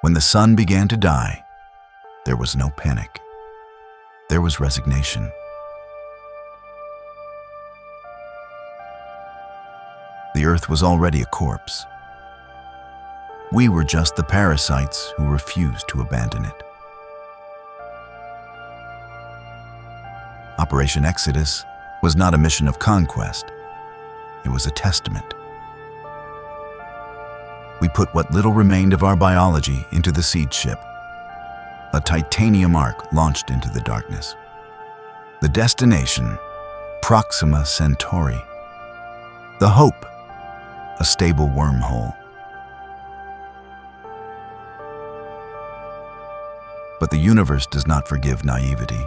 When the sun began to die, there was no panic. There was resignation. The Earth was already a corpse. We were just the parasites who refused to abandon it. Operation Exodus was not a mission of conquest. It was a testament. We put what little remained of our biology into the seed ship, a titanium ark launched into the darkness. The destination, Proxima Centauri. The hope, a stable wormhole. But the universe does not forgive naivety.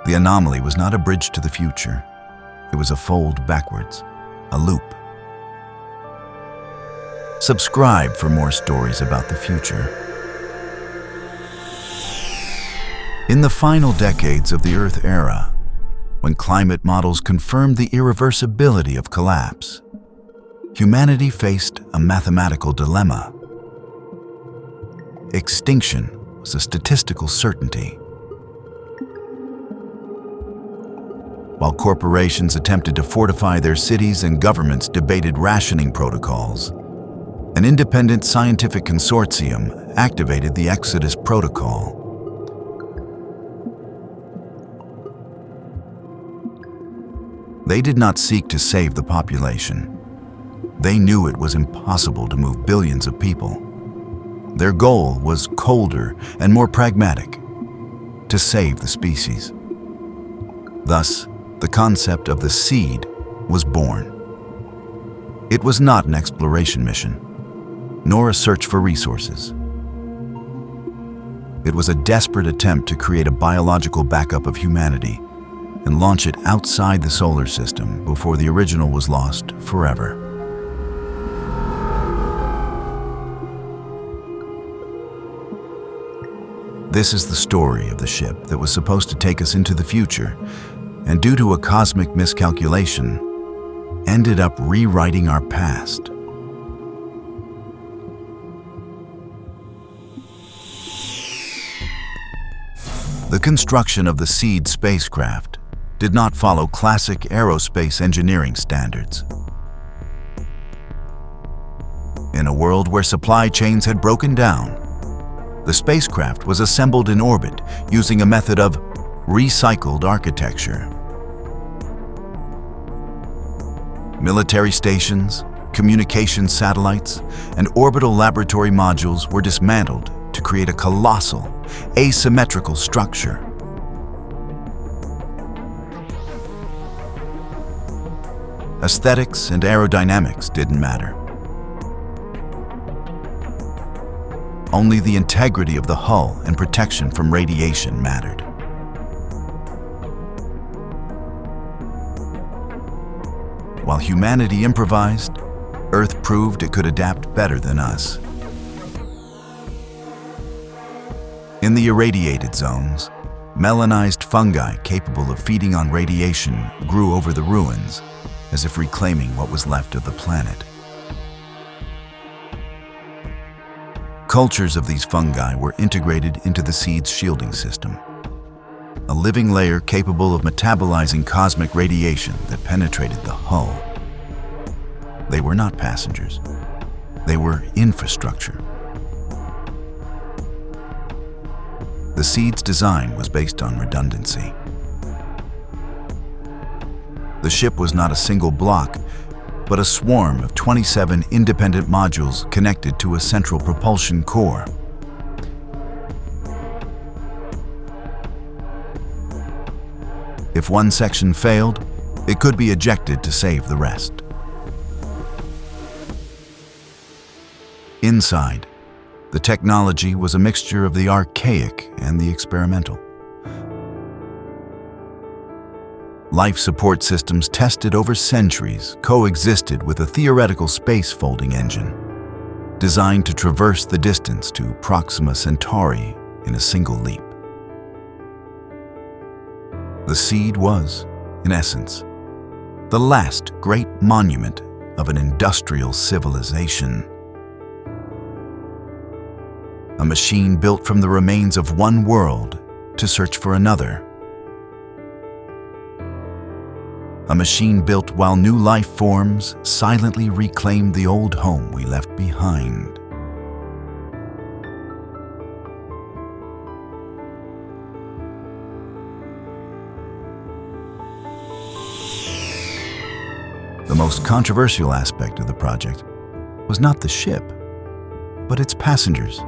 The anomaly was not a bridge to the future. It was a fold backwards, a loop. Subscribe for more stories about the future. In the final decades of the Earth era, when climate models confirmed the irreversibility of collapse, humanity faced a mathematical dilemma. Extinction was a statistical certainty. While corporations attempted to fortify their cities and governments debated rationing protocols, an independent scientific consortium activated the Exodus Protocol. They did not seek to save the population. They knew it was impossible to move billions of people. Their goal was colder and more pragmatic, to save the species. Thus, the concept of the seed was born. It was not an exploration mission, nor a search for resources. It was a desperate attempt to create a biological backup of humanity and launch it outside the solar system before the original was lost forever. This is the story of the ship that was supposed to take us into the future, and due to a cosmic miscalculation, ended up rewriting our past. The construction of the SEED spacecraft did not follow classic aerospace engineering standards. In a world where supply chains had broken down, the spacecraft was assembled in orbit using a method of recycled architecture. Military stations, communication satellites, and orbital laboratory modules were dismantled to create a colossal, asymmetrical structure. Aesthetics and aerodynamics didn't matter. Only the integrity of the hull and protection from radiation mattered. While humanity improvised, Earth proved it could adapt better than us. In the irradiated zones, melanized fungi capable of feeding on radiation grew over the ruins, as if reclaiming what was left of the planet. Cultures of these fungi were integrated into the seed's shielding system, a living layer capable of metabolizing cosmic radiation that penetrated the hull. They were not passengers. They were infrastructure. The seed's design was based on redundancy. The ship was not a single block, but a swarm of 27 independent modules connected to a central propulsion core. If one section failed, it could be ejected to save the rest. Inside, the technology was a mixture of the archaic and the experimental. Life support systems tested over centuries coexisted with a theoretical space folding engine, designed to traverse the distance to Proxima Centauri in a single leap. The seed was, in essence, the last great monument of an industrial civilization. a machine built from the remains of one world to search for another. A machine built while new life forms silently reclaimed the old home we left behind. The most controversial aspect of the project was not the ship, but its passengers.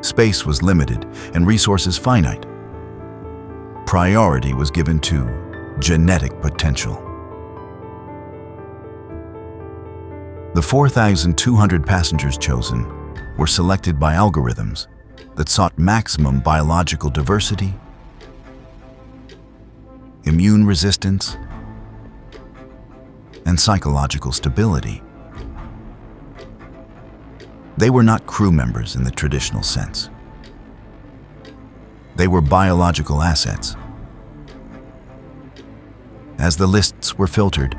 Space was limited and resources finite. Priority was given to genetic potential. The 4,200 passengers chosen were selected by algorithms that sought maximum biological diversity, immune resistance, and psychological stability. They were not crew members in the traditional sense. They were biological assets. As the lists were filtered,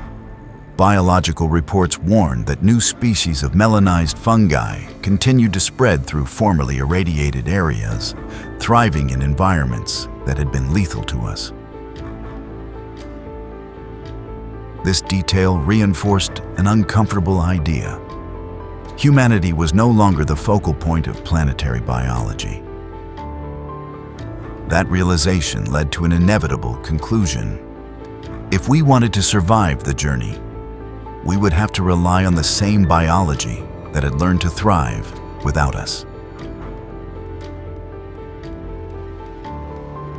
biological reports warned that new species of melanized fungi continued to spread through formerly irradiated areas, thriving in environments that had been lethal to us. This detail reinforced an uncomfortable idea. Humanity was no longer the focal point of planetary biology. That realization led to an inevitable conclusion. If we wanted to survive the journey, we would have to rely on the same biology that had learned to thrive without us.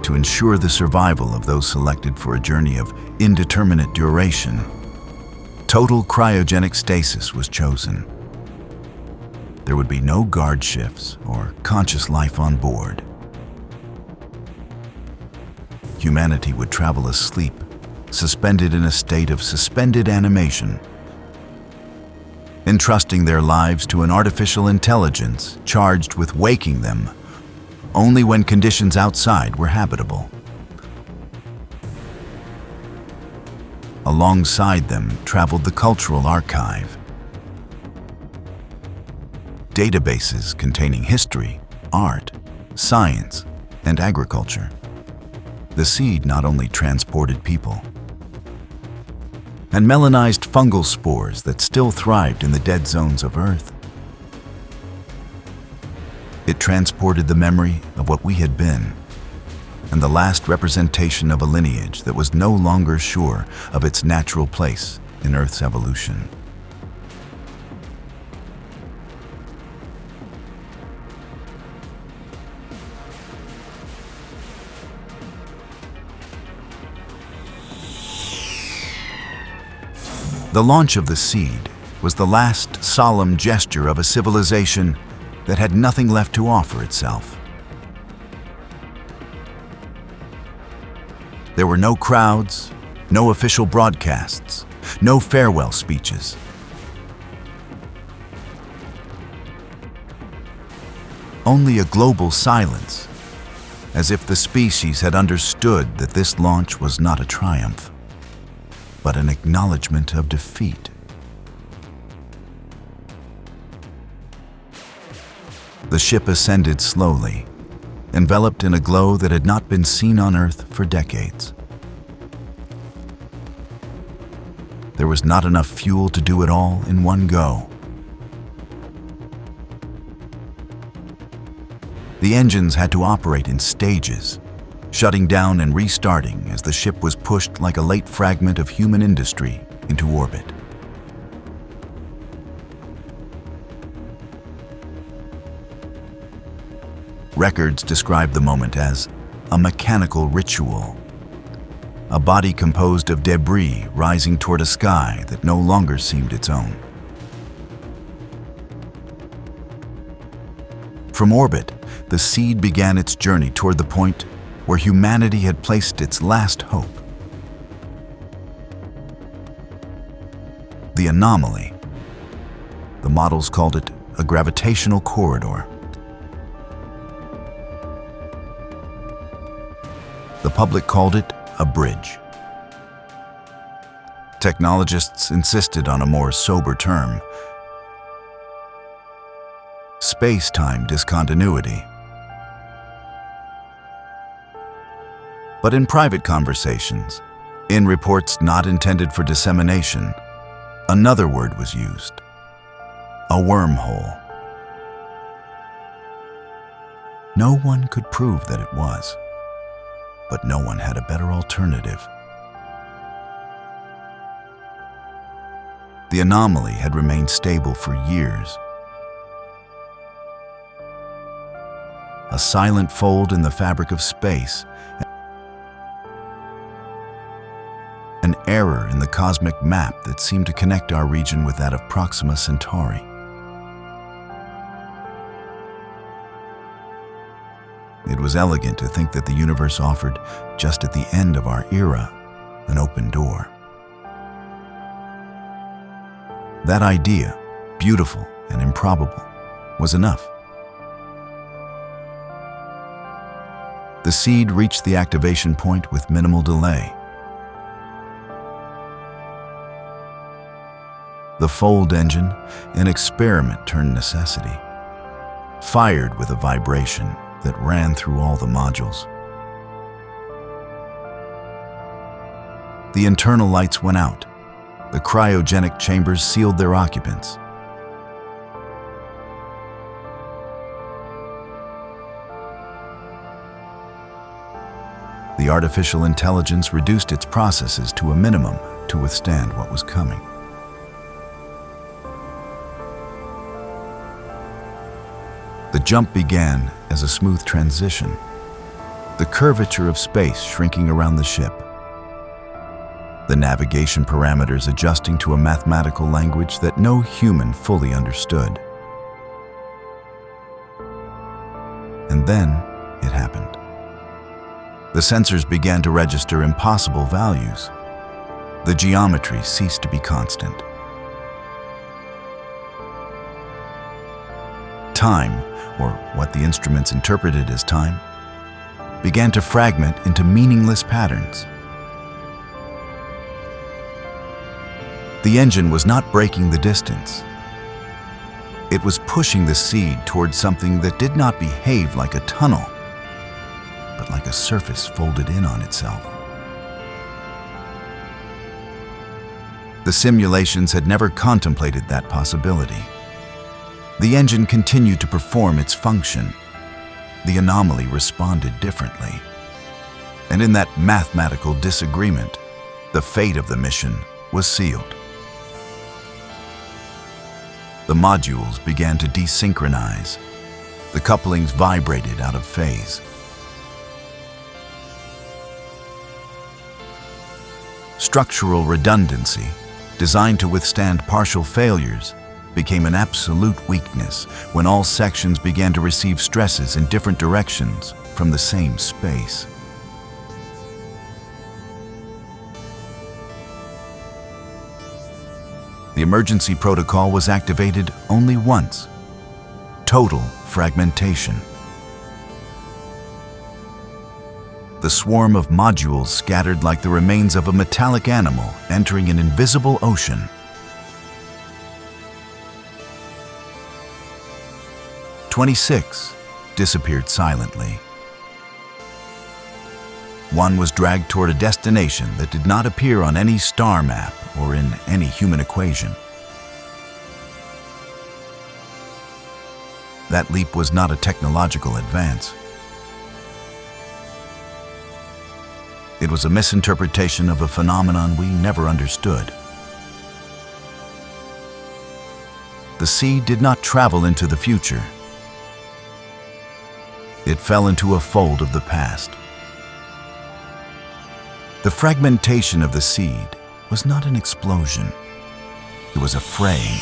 To ensure the survival of those selected for a journey of indeterminate duration, total cryogenic stasis was chosen. There would be no guard shifts or conscious life on board. Humanity would travel asleep, suspended in a state of suspended animation, entrusting their lives to an artificial intelligence charged with waking them only when conditions outside were habitable. Alongside them traveled the cultural archive, databases containing history, art, science, and agriculture. The seed not only transported people, and melanized fungal spores that still thrived in the dead zones of Earth. It transported the memory of what we had been, and the last representation of a lineage that was no longer sure of its natural place in Earth's evolution. The launch of the seed was the last solemn gesture of a civilization that had nothing left to offer itself. There were no crowds, no official broadcasts, no farewell speeches. Only a global silence, as if the species had understood that this launch was not a triumph, but an acknowledgement of defeat. The ship ascended slowly, enveloped in a glow that had not been seen on Earth for decades. There was not enough fuel to do it all in one go. The engines had to operate in stages, shutting down and restarting as the ship was pushed like a late fragment of human industry into orbit. Records describe the moment as a mechanical ritual, a body composed of debris rising toward a sky that no longer seemed its own. From orbit, the seed began its journey toward the point where humanity had placed its last hope. The anomaly. The models called it a gravitational corridor. The public called it a bridge. Technologists insisted on a more sober term, spacetime discontinuity. But in private conversations, in reports not intended for dissemination, another word was used: a wormhole. No one could prove that it was, but no one had a better alternative. The anomaly had remained stable for years. A silent fold in the fabric of space, an error in the cosmic map that seemed to connect our region with that of Proxima Centauri. It was elegant to think that the universe offered, just at the end of our era, an open door. That idea, beautiful and improbable, was enough. The seed reached the activation point with minimal delay. The fold engine, an experiment turned necessity, fired with a vibration that ran through all the modules. The internal lights went out. The cryogenic chambers sealed their occupants. The artificial intelligence reduced its processes to a minimum to withstand what was coming. The jump began as a smooth transition, the curvature of space shrinking around the ship, the navigation parameters adjusting to a mathematical language that no human fully understood. And then it happened. The sensors began to register impossible values. The geometry ceased to be constant. Time, or what the instruments interpreted as time, began to fragment into meaningless patterns. The engine was not breaking the distance. It was pushing the seed towards something that did not behave like a tunnel, but like a surface folded in on itself. The simulations had never contemplated that possibility. The engine continued to perform its function. The anomaly responded differently. And in that mathematical disagreement, the fate of the mission was sealed. The modules began to desynchronize. The couplings vibrated out of phase. Structural redundancy, designed to withstand partial failures, became an absolute weakness when all sections began to receive stresses in different directions from the same space. The emergency protocol was activated only once: total fragmentation. The swarm of modules scattered like the remains of a metallic animal entering an invisible ocean. "26" disappeared silently. One was dragged toward a destination that did not appear on any star map or in any human equation. That leap was not a technological advance. It was a misinterpretation of a phenomenon we never understood. The seed did not travel into the future. It fell into a fold of the past. The fragmentation of the seed was not an explosion. It was a fray,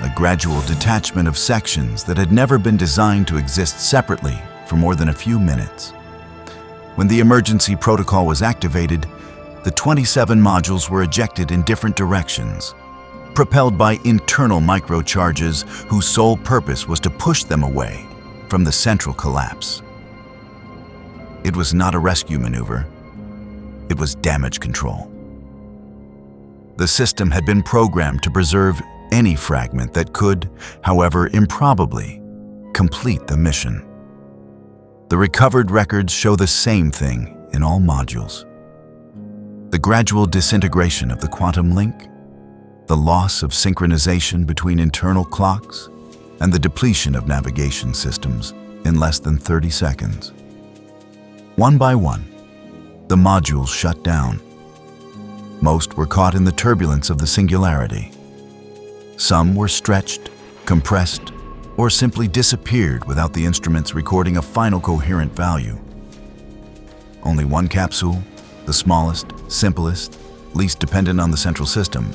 a gradual detachment of sections that had never been designed to exist separately for more than a few minutes. When the emergency protocol was activated, the 27 modules were ejected in different directions, propelled by internal microcharges whose sole purpose was to push them away from the central collapse. It was not a rescue maneuver. It was damage control. The system had been programmed to preserve any fragment that could, however improbably, complete the mission. The recovered records show the same thing in all modules. The gradual disintegration of the quantum link, the loss of synchronization between internal clocks, and the depletion of navigation systems in less than 30 seconds. One by one, the modules shut down. Most were caught in the turbulence of the singularity. Some were stretched, compressed, or simply disappeared without the instruments recording a final coherent value. Only one capsule, the smallest, simplest, least dependent on the central system,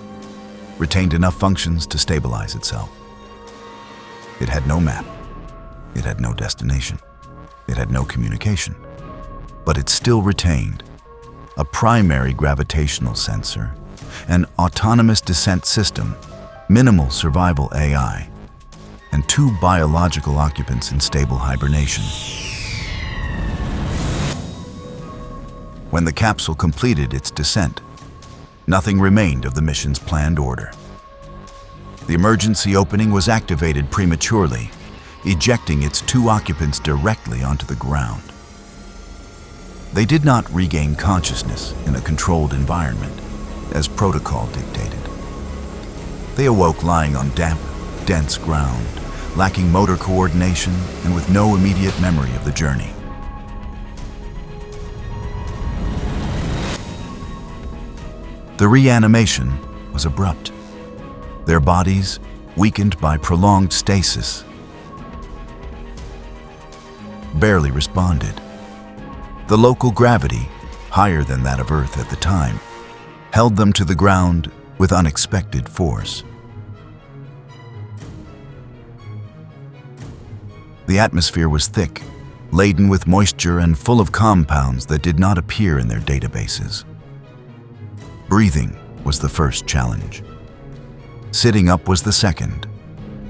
retained enough functions to stabilize itself. It had no map. It had no destination. It had no communication. But it still retained a primary gravitational sensor, an autonomous descent system, minimal survival AI, and 2 biological occupants in stable hibernation. When the capsule completed its descent, nothing remained of the mission's planned order. The emergency opening was activated prematurely, ejecting its 2 occupants directly onto the ground. They did not regain consciousness in a controlled environment, as protocol dictated. They awoke lying on damp, dense ground, lacking motor coordination and with no immediate memory of the journey. The reanimation was abrupt. Their bodies, weakened by prolonged stasis, barely responded. The local gravity, higher than that of Earth at the time, held them to the ground with unexpected force. The atmosphere was thick, laden with moisture and full of compounds that did not appear in their databases. Breathing was the first challenge. Sitting up was the second.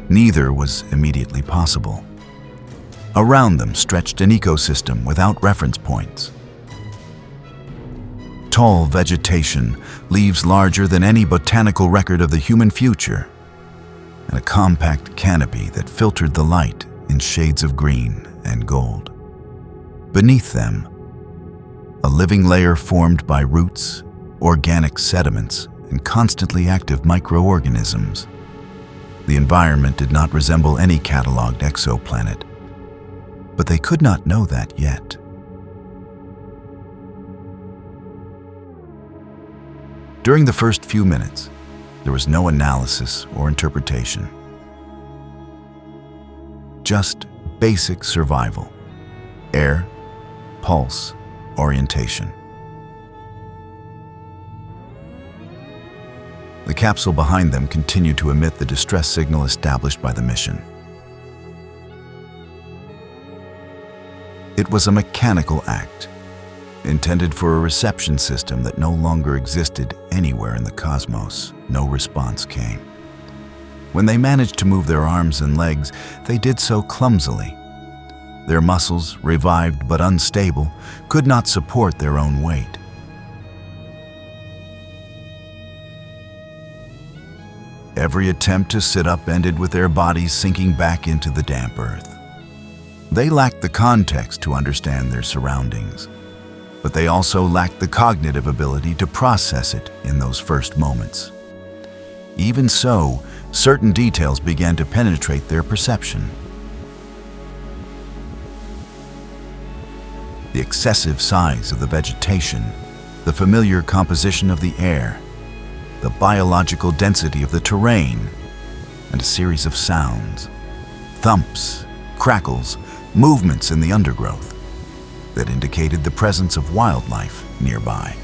Neither was immediately possible. Around them stretched an ecosystem without reference points. Tall vegetation, leaves larger than any botanical record of the human future, and a compact canopy that filtered the light in shades of green and gold. Beneath them, a living layer formed by roots, organic sediments, and constantly active microorganisms. The environment did not resemble any cataloged exoplanet, but they could not know that yet. During the first few minutes, there was no analysis or interpretation. Just basic survival: air, pulse, orientation. The capsule behind them continued to emit the distress signal established by the mission. It was a mechanical act, intended for a reception system that no longer existed anywhere in the cosmos. No response came. When they managed to move their arms and legs, they did so clumsily. Their muscles, revived but unstable, could not support their own weight. Every attempt to sit up ended with their bodies sinking back into the damp earth. They lacked the context to understand their surroundings, but they also lacked the cognitive ability to process it in those first moments. Even so, certain details began to penetrate their perception. The excessive size of the vegetation, the familiar composition of the air, the biological density of the terrain, and a series of sounds, thumps, crackles, movements in the undergrowth that indicated the presence of wildlife nearby.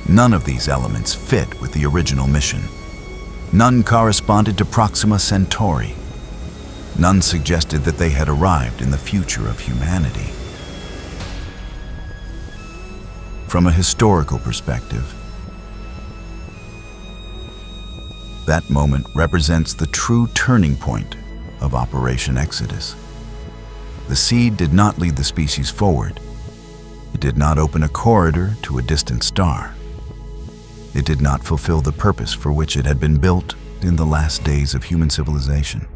None of these elements fit with the original mission. None corresponded to Proxima Centauri. None suggested that they had arrived in the future of humanity. From a historical perspective, that moment represents the true turning point of Operation Exodus. The seed did not lead the species forward. It did not open a corridor to a distant star. It did not fulfill the purpose for which it had been built in the last days of human civilization.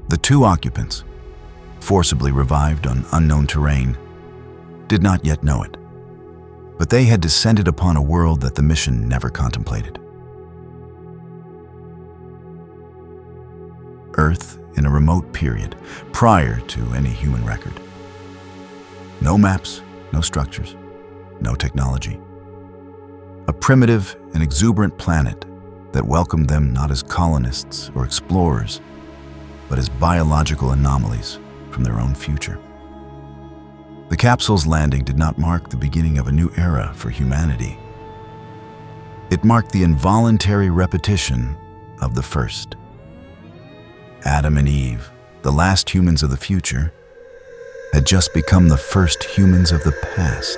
The two occupants, forcibly revived on unknown terrain, did not yet know it, but they had descended upon a world that the mission never contemplated. Earth in a remote period prior to any human record. No maps, no structures, no technology. A primitive and exuberant planet that welcomed them not as colonists or explorers, but as biological anomalies from their own future. The capsule's landing did not mark the beginning of a new era for humanity. It marked the involuntary repetition of the first. Adam and Eve, the last humans of the future, had just become the first humans of the past.